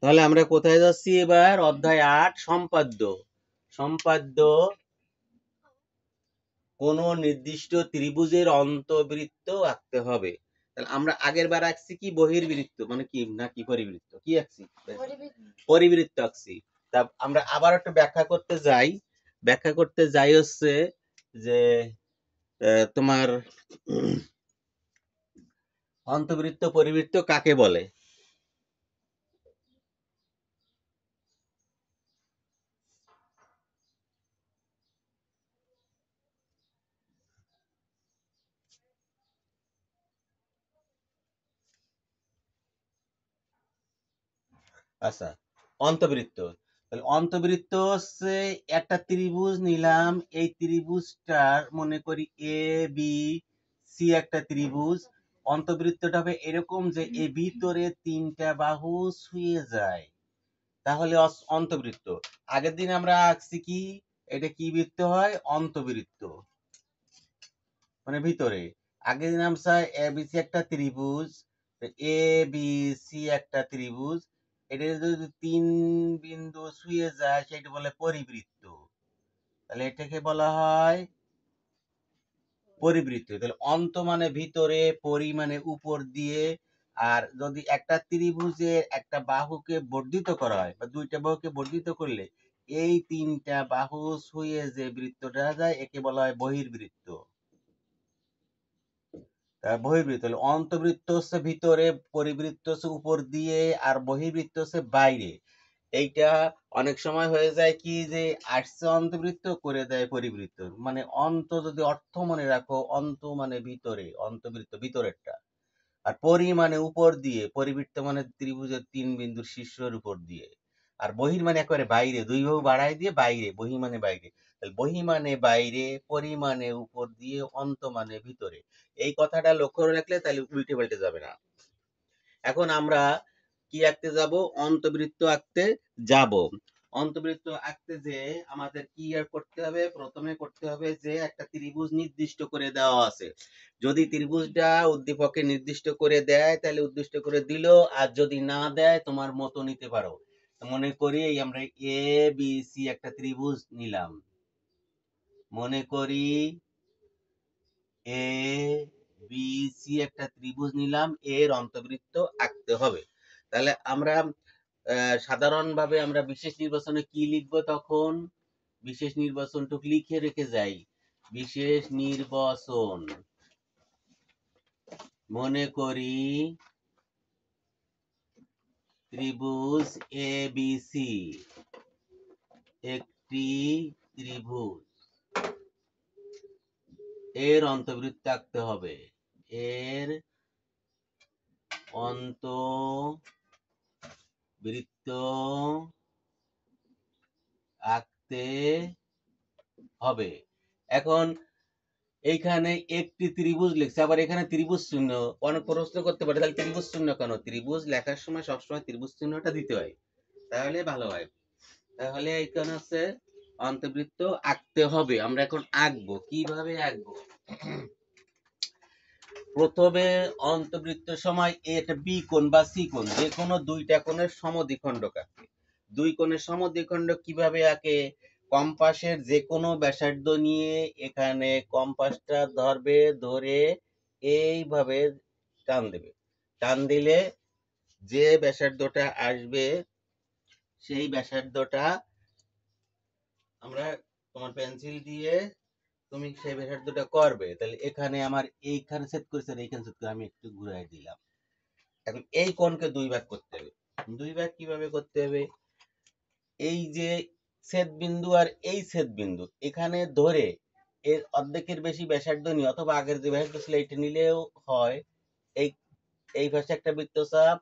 তাহলে আমরা কোথায় যাচ্ছি এবার? অধ্যায় 8, সম্পাদ্য। সম্পাদ্য কোন নির্দিষ্ট ত্রিভুজের অন্তবৃত্ত আঁকতে হবে। তাহলে আমরা আগের বার আঁকছি কি বহির্বৃত্ত, মানে কি নাকি পরিবৃত্ত, কি আঁকছি? পরিবৃত্ত আঁকছি। তা আমরা আবার একটু ব্যাখ্যা করতে যাই। ব্যাখ্যা করতে যাই হচ্ছে যে তোমার অন্তবৃত্ত পরিবৃত্ত কাকে বলে? আচ্ছা, অন্তবৃত্ত। তাহলে অন্তবৃত্ত হচ্ছে একটা ত্রিভুজ নিলাম, এই ত্রিভুজটার মনে করি এ বি সি একটা ত্রিভুজ। অন্তবৃত্তটা হবে এরকম যে এ ভিতরে তিনটা বাহু ছুঁয়ে যায়, তাহলে অন্তবৃত্ত। আগের দিন আমরা আঁকছি কি, এটা কি বৃত্ত হয়? অন্তবৃত্ত, মানে ভিতরে। আগের দিন আমরা এ বি সি একটা ত্রিভুজ, এ বি সি একটা ত্রিভুজ, এটা যদি তিন বিন্দু ছুঁয়ে যায় সেটা বলে পরিবৃত্ত। তাহলে এটাকে বলা হয় পরিবৃত্ত। তাহলে অন্ত মানে ভিতরে, পরি মানে উপর দিয়ে। আর যদি একটা ত্রিভুজের একটা বাহুকে বর্ধিত করা হয় বা দুইটা বাহুকে বর্ধিত করলে এই তিনটা বাহু ছুঁয়ে যে বৃত্তটা যায় একে বলা হয় বহির্বৃত্ত। বহির্বৃত্ত হলো অন্তবৃত্ত হচ্ছে ভিতরে, পরিবৃত্ত হচ্ছে উপর দিয়ে, আর বহির্বৃত্ত হচ্ছে বাইরে। এইটা অনেক সময় হয়ে যায় কি যে আসছে অন্তবৃত্ত করে দেয় পরিবৃত্ত, মানে অন্ত যদি অর্থ মনে রাখো, অন্ত মানে ভিতরে, অন্তবৃত্ত ভিতরেরটা। আর পরি মানে উপর দিয়ে, পরিবৃত্ত মানে ত্রিভুজের তিন বিন্দুর শীর্ষের উপর দিয়ে। আর বহির মানে একেবারে বাইরে, দুই বাহু বাড়াই দিয়ে বাইরে, বহি মানে বাইরে। তাহলে বহি মানে বাইরে, পরি মানে উপর দিয়ে, অন্ত মানে ভিতরে। এই কথাটা লক্ষ্য রাখলে তাহলে উল্টে পাল্টে যাবে না। এখন আমরা কি আঁকতে যাব? অন্তবৃত্ত আঁকতে যাব। অন্তবৃত্ত আঁকতে যে আমাদের কি আর করতে হবে? প্রথমে করতে হবে যে একটা ত্রিভুজ নির্দিষ্ট করে দেওয়া আছে। যদি ত্রিভুজটা উদ্দীপকে নির্দিষ্ট করে দেয় তাহলে উদ্দিষ্ট করে দিল, আর যদি না দেয় তোমার মতো নিতে পারো। মনে করি আমরা এ বি সি একটা ত্রিভুজ নিলাম। মনে করি এ বি সি একটা ত্রিভুজ নিলাম, এর অন্তবৃত্ত আঁকতে হবে। তাহলে আমরা সাধারণভাবে আমরা বিশেষ নির্বাচনে কি লিখবো তখন? বিশেষ নির্বাচনটুকু লিখে রেখে যাই। বিশেষ নির্বাচন, মনে করি ত্রিভুজ এ বি সি একটি ত্রিভুজ, এর অন্তবৃত্ত আঁকতে হবে। এর অন্তবৃত্ত আঁকতে হবে। এখন এইখানে একটি ত্রিভুজ লিখছে, আবার এখানে ত্রিভুজ চিহ্ন। অনেক প্রশ্ন করতে পারে তাহলে ত্রিভুজ চিহ্ন কেন? ত্রিভুজ লেখার সময় সবসময় ত্রিভুজ চিহ্নটা দিতে হয়, তাহলে ভালো হয়। তাহলে এইখানে হচ্ছে অন্তবৃত্ত আঁকতে হবে। আমরা এখন আঁকবো, কিভাবে আঁকবো? প্রথমে অন্তবৃত্তের সময় এটা বি কোণ বা সি কোণ, যে কোনো দুইটা কোণের সমদ্বিখণ্ডক আঁকে। দুই কোণের সমদ্বিখণ্ডক কিভাবে আঁকে? কম্পাসের যে কোনো ব্যাসার্ধ নিয়ে এখানে কম্পাসটা ধরবে, ধরে এইভাবে টান দেবে। টান দিলে যে ব্যাসার্ধটা আসবে সেই ব্যাসার্ধটা আমরা, তোমার পেন্সিল দিয়ে তুমি সেই ব্যাসার্ধটা করবে। তাহলে এখানে আমার এইখানে সেট করেছে, এইখানে সেট করে আমি একটু ঘুরাই দিলাম। এখন এই কোণকে দুই ভাগ করতে হবে। দুই ভাগ কিভাবে করতে হবে? এই যে ছেদ বিন্দু আর এই ছেদ বিন্দু এখানে ধরে এর অর্ধেকের বেশি ব্যাসার্ধ নিয়ে, অথবা আগের যে ব্যাসার্ধ ছিল এটা নিলেও হয়। এই এই পাশে একটা বৃত্তচাপ,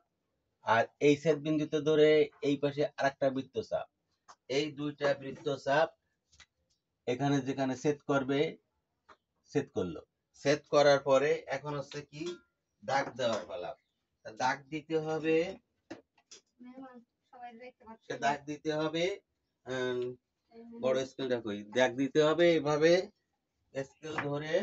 আর এই ছেদ বিন্দুতে ধরে এই পাশে আরেকটা বৃত্তচাপ। এই দুইটা বৃত্তচাপ এখানে যেখানে ছেদ করবে, ছেদ করলো। ছেদ করার পরে এখন হচ্ছে কি, দাগ দেওয়ার পালা। দাগ দিতে হবে, দাগ দিতে হবে। বড় স্কেলটা কই, দাগ দিতে হবে এভাবে, স্কেল ধরে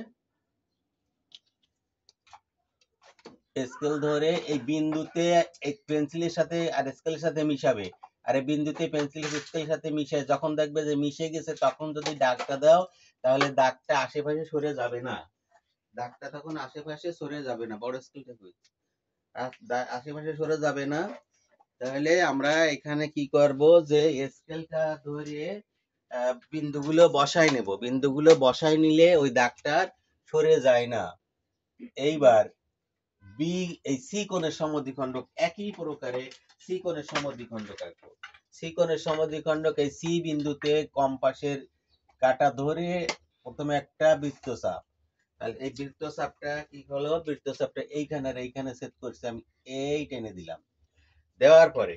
স্কেল ধরে এই বিন্দুতে এই পেন্সিলের সাথে আর স্কেলের সাথে মিশাবে, আর এই বিন্দুতে পেন্সিল স্কেলের সাথে মিশে যখন দেখবে যে মিশে গেছে তখন যদি দাগটা দাও তাহলে দাগটা আশেপাশে সরে যাবে না, দাগটা তখন আশেপাশে সরে যাবে না, বড় স্কেলটা কই, আশেপাশে সরে যাবে না। তাহলে আমরা এখানে কি করব যে স্কেলটা ধরে বিন্দুগুলো বসাই নেব, বিন্দুগুলো বসাই নিলে ওই দাগটা সরে যায় না। এইবার বি এই সি কোণের সমদ্বিখণ্ডক একই প্রকারে সি কোণের সমদ্বিখণ্ডক আঁকবো। সি কোণের সমদ্বিখণ্ডক এই সি বিন্দুতে কম্পাসের কাঁটা ধরে প্রথমে একটা বৃত্তচাপ, তাহলে এই বৃত্তচাপটা কি হলো, বৃত্তচাপটা এইখানে আর এইখানে সেট করছি আমি, এই টেনে দিলাম, দেওয়ার পরে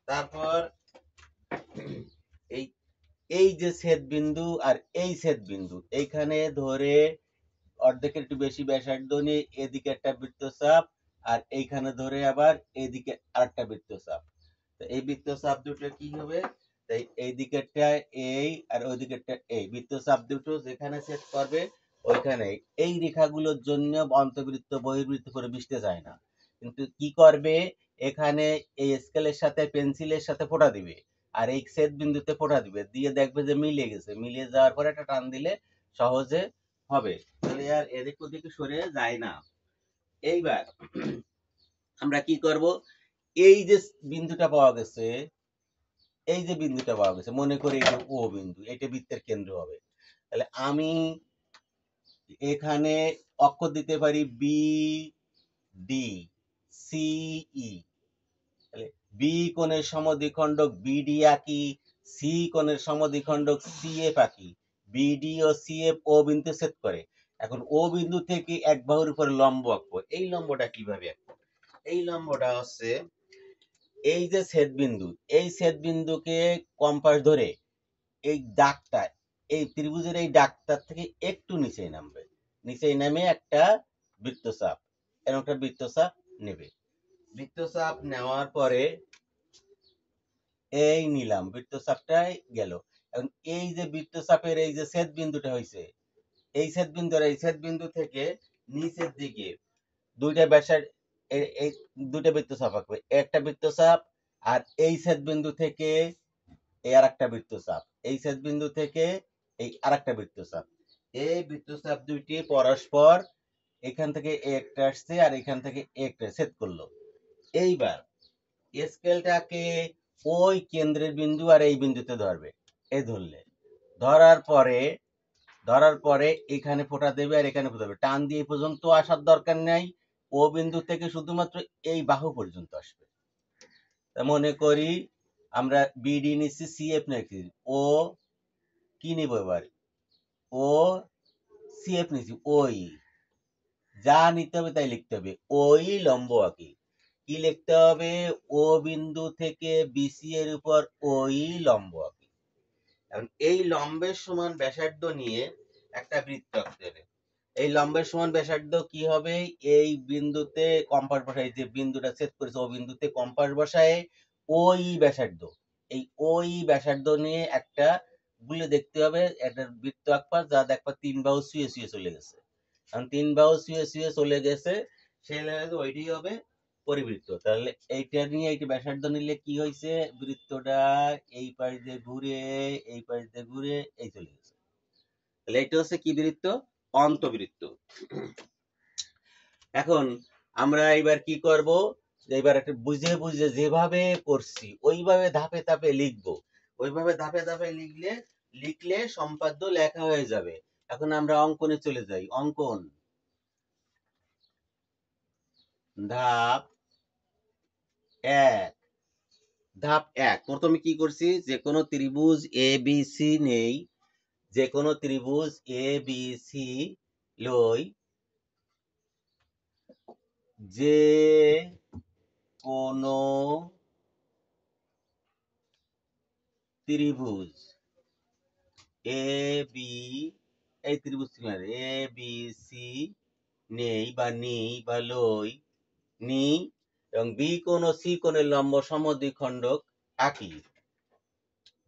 তারপর এই এই যে ছেদ বিন্দু আর এই ছেদ বিন্দু এইখানে ধরে অর্ধেকের একটু বেশি ব্যাসার্ধ নিয়ে এদিকে একটা বৃত্তচাপ আর এইখানে ধরে আবার এইদিকে আরেকটা বৃত্তচাপ। তো এই বৃত্তচাপ দুটো কি হবে, তাই এই দিকেরটা এই আর ওই দিকেরটা এই বৃত্তচাপ দুটো যেখানে ছেদ করবে ওইখানে এই রেখাগুলোর জন্য অন্তর্বৃত্ত বহির্বৃত্ত করে মিশতে যায় না, কিন্তু কি করবে এখানে এই স্কেলের সাথে পেন্সিলের সাথে ফোঁটা দিবে আর এই ছেদ বিন্দুতে ফোঁটা দিবে, দিয়ে দেখবে যে মিলে গেছে, মিলে যাওয়ার পরে একটা টান দিলে সহজে হবে, তাহলে আর এদিক ওদিকে সরে যায় না। এইবার আমরা কি করব, এই যে বিন্দুটা পাওয়া গেছে, এই যে বিন্দুটা পাওয়া গেছে মনে করি এটা ও বিন্দু, এটা বৃত্তের কেন্দ্র হবে, তাহলে আমি এখানে অক্ষর দিতে পারি বি ডি সি ই, তাহলে বি কোণের সমদ্বিখণ্ডক বিডি আঁকি, সি কোণের সমদ্বিখণ্ডক সিএফ আঁকি, বিডি ও সিএফ ও বিন্দু ছেদ করে। এখন ও বিন্দু থেকে এক বাহুর উপরে লম্ব আঁকবো, এই লম্বটা কিভাবে আঁকবো, এই লম্বটা হচ্ছে এই যে ছেদ বিন্দু, এই ছেদ বিন্দুকে কম্পাস ধরে এই দাগটা এই ত্রিভুজের এই দাগটার থেকে একটু নিচে নামবে, নিচে নামে একটা বৃত্তচাপ, এরকম একটা বৃত্তচাপ নেবে, বৃত্তচাপ নেওয়ার পরে এই নিলাম বৃত্তচাপটাই গেল। এখন এই যে বৃত্তচাপের এই যে ছেদ বিন্দুটা হয়েছে, এই ছেদ বিন্দু আর এই ছেদ বিন্দু থেকে নিচের দিকে দুইটা ব্যাসার্ধ এই দুইটা বৃত্তচাপ আঁকবে, একটা বৃত্তচাপ আর এই ছেদ বিন্দু থেকে এই আর একটা বৃত্তচাপ, এই ছেদ বিন্দু থেকে এই আর একটা বৃত্তচাপ, এই বৃত্তচাপ দুইটি পরস্পর এখান থেকে একটা আসছে আর এখান থেকে একটা ছেদ করলো। এইবার স্কেলটাকে ওই কেন্দ্রের বিন্দু আর এই বিন্দুতে ধরবে, এই ধরলে ধরার পরে এখানে ফোঁটা দেবে আর এখানে ফোঁটা দেবে, টান দিয়ে পর্যন্ত আসার দরকার নাই, ও বিন্দু থেকে শুধুমাত্র এই বাহু পর্যন্ত আসবে। মনে করি আমরা বিডি নিচ্ছি, সিএফ নিচ্ছি, ও কি নিব এবার, ও সিএফ নিচ্ছি, ওই যা নিতে হবে তাই লিখতে হবে, ওই লম্ব আঁকি, কি লিখতে হবে, ও বিন্দু থেকে বিসি এর উপর ওই লম্ব আঁকি। এখন এই লম্বের সমান ব্যাসার্ধ নিয়ে একটা বৃত্ত আঁকতে হবে, এই লম্বের সমান ব্যাসার্ধ কি হবে, এই বিন্দুতে কম্পাস বসাই, যে বিন্দুটা ছেদ করেছে ও বিন্দুতে কম্পাস বসায় ওই ব্যাসার্ধ, এই ওই ব্যাসার্ধ নিয়ে একটা গুলে দেখতে হবে একটা বৃত্ত আঁকবা, যা দেখবা তিন বাহু শুয়ে শুয়ে চলে গেছে, কারণ তিন বাহু শুয়ে শুয়ে চলে গেছে সেই লেগে ওইটাই হবে পরিবৃত্ত। তাহলে এইটা নিয়ে এইটা ব্যাসার্ধ নিলে কি হয়েছে, বৃত্তটা এই পাশ দিয়ে ঘুরে এই পাশ দিয়ে ঘুরে এই চলে গেছে, তাহলে এটা হচ্ছে কি বৃত্ত, অন্তবৃত্ত। এখন আমরা এবার কি করব, এবার একটা বুঝে বুঝে যেভাবে করছি ওইভাবে ধাপে ধাপে লিখবো, ওইভাবে ধাপে ধাপে লিখলে সম্পাদ্য লেখা হয়ে যাবে। এখন আমরা অঙ্কনে চলে যাই, অঙ্কন ধাপ এক, ধাপ এক, প্রথমে কি করছি, যে কোনো ত্রিভুজ এ বি সি নেই, যে কোনো ত্রিভুজ এ বি সি লই, যে কোনো ত্রিভুজ এ বি, এই ত্রিভুজ এ বি সি নেই বা লই নি এবং বি কোণ ও সি কোণের লম্ব সমদ্বিখণ্ডক আঁকি,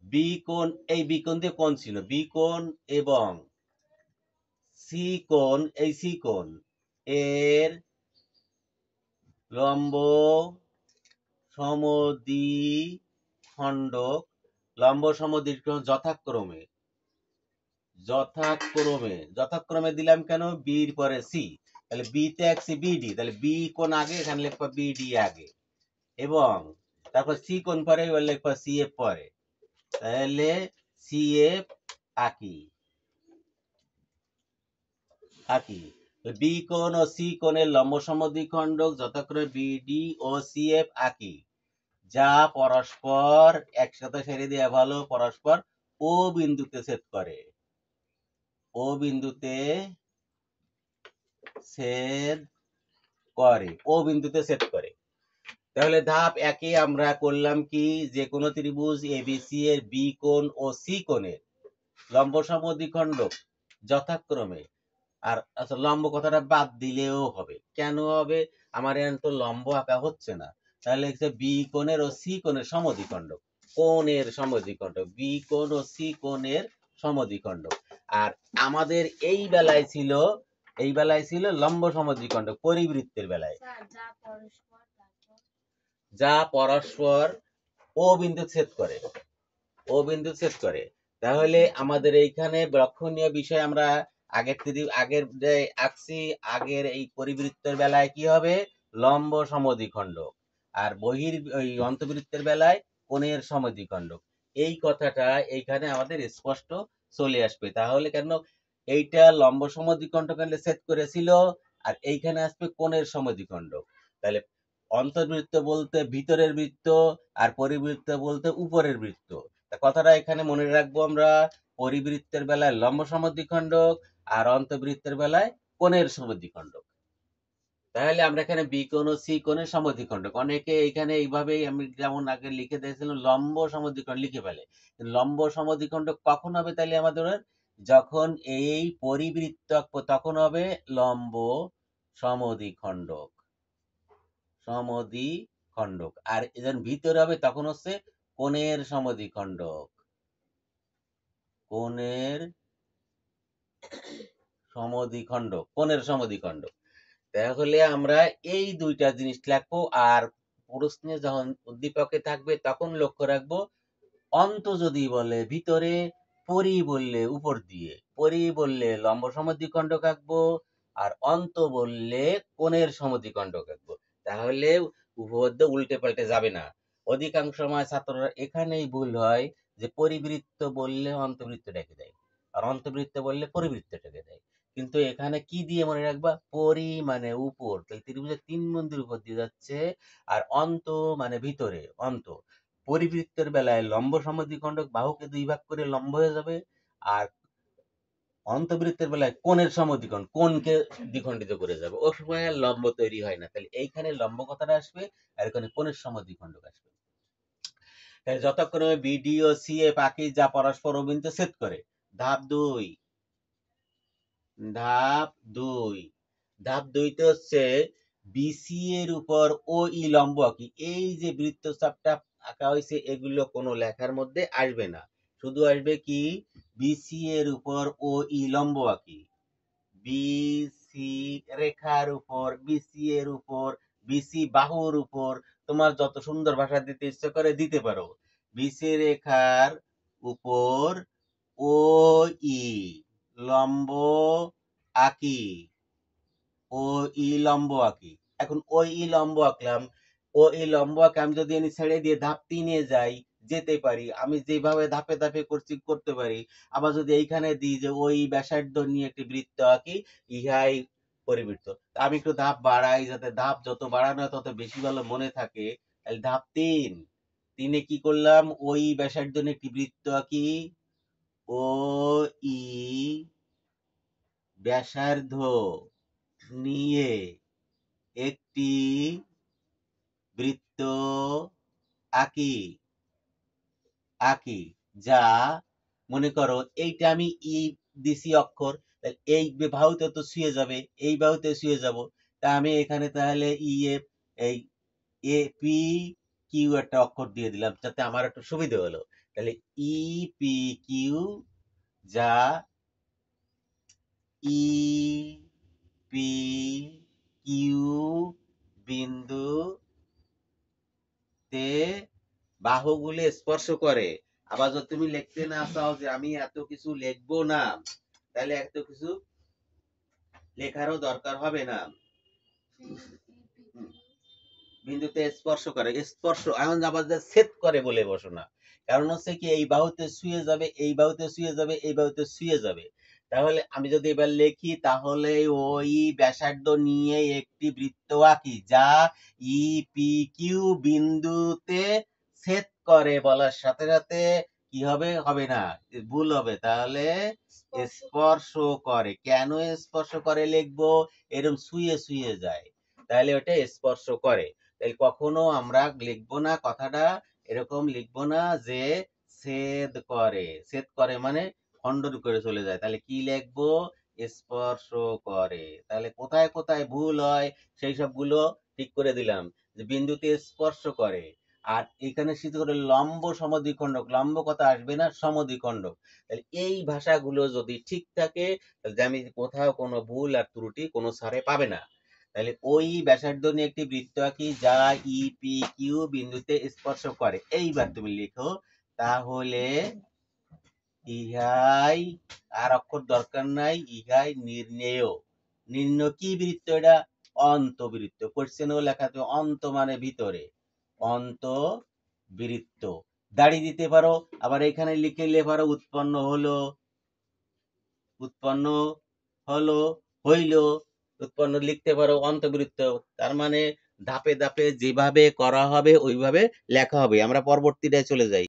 বি কোণ এই বি কোণ দিয়ে কোণ ছিল, বি কোণ এবং সি কোণ এই সি কোণ এর লম্ব সমদ্বিখণ্ডক, লম্ব সমদ্বিখণ্ডক যথাক্রমে যথাক্রমে দিলাম কেন, বির পরে সি, তাহলে বিতে আঁকছি বিডি, তাহলে বি কোণ আগে, এখানে লিখবা বিডি আগে, এবং তারপর সি কোণ পরে, এবার লিখবা সি এফ পরে, তাহলে সি এফ আঁকি বি কোণ ও সি কোণের লম্ব সমদ্বিখণ্ডক যথাক্রমে বিডি ও সি এফ আঁকি, যা পরস্পর একসাথে সেরে দেওয়া ভালো, পরস্পর ও বিন্দুতে ছেদ করে, ও বিন্দুতে ছেদ করে। তাহলে ধাপ একে আমরা করলাম কি, যে কোনো ত্রিভুজ এবিসি এর বি কোণ ও সি কোণের লম্ব সমদ্বিখণ্ডক যথাক্রমে, আর আচ্ছা লম্ব কথাটা বাদ দিলেও হবে, কেন হবে, আমার এখানে তো লম্ব আঁকা হচ্ছে না, তাহলে বি কোণের ও সি কোণের সমদ্বিখণ্ডক, বি কোণ ও সি কোণের সমদ্বিখণ্ডক। আর আমাদের এই বেলায় ছিল লম্ব সমদ্বিখণ্ডক পরিবৃত্তের বেলায়, যা পরস্পর ও বিন্দু ছেদ করে। তাহলে আমাদের এইখানে লক্ষণীয় বিষয়, আমরা আগের যে আঁকছি, আগের এই পরিবৃত্তের বেলায় কি হবে, লম্ব সমদ্বিখণ্ডক, আর ওই অন্তবৃত্তের বেলায় কোণের সমদ্বিখণ্ডক। এই কথাটা এইখানে আমাদের স্পষ্ট চলে আসবে। তাহলে কেন এইটা লম্ব সমদ্বিখণ্ডক ছেদ করেছিল, আর এইখানে আসবে কোণের সমদ্বিখণ্ডক। তাহলে অন্তর্বৃত্ত বলতে ভিতরের বৃত্ত, আর পরিবৃত্ত বলতে উপরের বৃত্ত। কথাটা এখানে মনে রাখবো আমরা, পরিবৃত্তের বেলায় লম্ব সমদ্বিখণ্ডক, আর অন্তর্বৃত্তের বেলায় কোণের সমদ্বিখণ্ডক। তাহলে আমরা এখানে বি কোণ ও সি কোণের সমদ্বিখণ্ডক, অনেকে এখানে এইভাবেই আমি যেমন আগে লিখে দিয়েছিলাম লম্ব সমদ্বিখণ্ডক লিখে ফেলে। লম্ব সমদ্বিখণ্ডক কখন হবে, তাহলে আমাদের যখন এই পরিবৃত্ত তখন হবে লম্ব সমদ্বিখণ্ডক, আর যখন ভিতরে হবে তখন হচ্ছে কোণের সমদ্বিখণ্ডক, কোণের সমদ্বিখণ্ডক। তাহলে আমরা এই দুইটা জিনিস লিখবো, আর প্রশ্নে যখন উদ্দীপকে থাকবে তখন লক্ষ্য রাখবো, অন্ত যদি বলে ভিতরে, পরি বললে উপর দিয়ে, পরি বললে লম্ব সমদ্বিখণ্ডক আঁকবো, আর অন্ত বললে কোণের সমদ্বিখণ্ডক আঁকবো। তাহলে উপপাদ্য উল্টে পাল্টে যাবে না। অধিকাংশ সময় ছাত্ররা এখানেই ভুল হয়, যে পরিবৃত্ত বললে অন্তবৃত্ত রেখে দেয়, আর অন্তবৃত্ত বললে পরিবৃত্ত রেখে দেয়। কিন্তু এখানে কি দিয়ে মনে রাখবা, পরি মানে উপর, তাই ত্রিভুজের 3 বিন্দুর উপর দিয়ে যাচ্ছে, আর অন্ত মানে ভিতরে, অন্ত। পরিবৃত্তের বেলায় লম্ব সমদ্বিখণ্ডক বাহুকে 2 ভাগ করে লম্ব হয়ে যাবে, আর অন্তবৃত্তের বেলায় কোণের সমদ্বিখণ্ডক কোণকে দ্বিখণ্ডিত করে যাবে, ও সময় আর লম্ব তৈরি হয় না। তাহলে এইখানে লম্ব কথাটা আসবে, আর এখানে কোণের সমদ্বিখণ্ডক আসবে। তাহলে যথাক্রমে বিডি ও সি এ পাখি, যা পরস্পর অবিন্দু ছেদ করে। ধাপ 2, ধাপ 2 তে হচ্ছে বিসি এর উপর ও ই লম্ব আঁকি। এই যে বৃত্তচাপটা আঁকা হয়েছে, এগুলো কোনো লেখার মধ্যে আসবে না, শুধু আসবে কি, বিসি এর উপর ও ই লম্ব আঁকি, বিসি রেখার উপর, বিসি এর উপর, বিসি বাহুর উপর, তোমার যত সুন্দর ভাষা দিতে ইচ্ছে করে দিতে পারো। বিসি রেখার উপর ও ই লম্ব আঁকি, ও ই লম্ব আঁকি। এখন ও ই লম্ব আঁকলাম, ও ই লম্ব আঁকে আমি যদি ছেড়ে দিয়ে ধাপ 3 এ যাই, যেতে পারি, আমি যেভাবে ধাপে ধাপে করতে পারি। আবার যদি এইখানে দিই যে ওই ব্যাসার্ধ নিয়ে একটি বৃত্ত আঁকি, ইহাই পরিবৃত্ত, আমি একটু ধাপ বাড়াই, যাতে ধাপ যত বাড়ানো তত বেশি ভালো মনে থাকে। তাহলে ধাপ 3 এ কি করলাম, ওই ব্যাসার্ধ নিয়ে একটি বৃত্ত আঁকি, ও ই ব্যাসার্ধ নিয়ে একটি বৃত্ত আঁকি, যা মনে করো এইটা আমি ই দিছি অক্ষর, এই বাহুতে তো শুয়ে যাবে, এই বাহুতে শুয়ে যাব, তা আমি এখানে তাহলে ই এই এ পি কিউ একটা অক্ষর দিয়ে দিলাম, যাতে আমার একটু সুবিধা হলো। তাহলে ই পি কিউ, যা ই পি কিউ বিন্দুতে বাহুগুলি স্পর্শ করে। আবার যদি তুমি লিখতে না চাও যে আমি এত কিছু লিখবো না, তাহলে এত কিছু লেখারও দরকার হবে না। বিন্দুতে স্পর্শ করে, স্পর্শ এমন আবার যে ছেদ করে বলে বসো না। কারণ হচ্ছে কি এই বাহুতে ছুঁয়ে যাবে, এই বাহুতে ছুঁয়ে যাবে, এই বাহুতে ছুঁয়ে যাবে। তাহলে আমি যদি এবার লিখি, তাহলে ওই ব্যাসার্ধ নিয়ে একটি বৃত্ত আঁকি যা ই পি কিউ বিন্দুতে ছেদ করে বলার সাথে সাথে কি হবে? হবে না, ভুল হবে। তাহলে স্পর্শ করে। কেন স্পর্শ করে লিখবো? এরকম ছুঁয়ে ছুঁয়ে যায়, তাহলে ওটা স্পর্শ করে। তাহলে কখনো আমরা লিখবো না কথাটা এরকম, লিখবো না যে ছেদ করে। ছেদ করে মানে খণ্ডন করে চলে যায়। তাহলে কি লিখবো? স্পর্শ করে। তাহলে কোথায় কোথায় ভুল হয় সেই সবগুলো ঠিক করে দিলাম, যে বিন্দুতে স্পর্শ করে। আর এখানে সিদ্ধ করে লম্ব সমদ্বিখণ্ডক, লম্ব কথা আসবে না, সমদ্বিখণ্ডক। তাহলে এই ভাষাগুলো যদি ঠিক থাকে, তাহলে আমি কোথাও কোনো ভুল আর ত্রুটি কোনো স্যারে পাবে না। তাহলে ওই ব্যাসার্ধ নিয়ে একটি বৃত্ত আঁকি যা ই পি কিউ বিন্দুতে স্পর্শ করে। এইবার তুমি লিখো, তাহলে ইহাই, আর অক্ষর দরকার নাই, ইহাই নির্ণেয়। নির্ণয় কি বৃত্ত? এটা অন্তবৃত্ত। কোশ্চেনেও লেখা তো অন্ত মানে ভিতরে, অন্তবৃত্ত। দাড়ি দিতে পারো, আবার এখানে লিখে লে পারো উৎপন্ন হলো, উৎপন্ন হলো, হইল, উৎপন্ন লিখতে পারো অন্তবৃত্ত। তার মানে ধাপে ধাপে যেভাবে করা হবে ওইভাবে লেখা হবে। আমরা পরবর্তীটায় চলে যাই।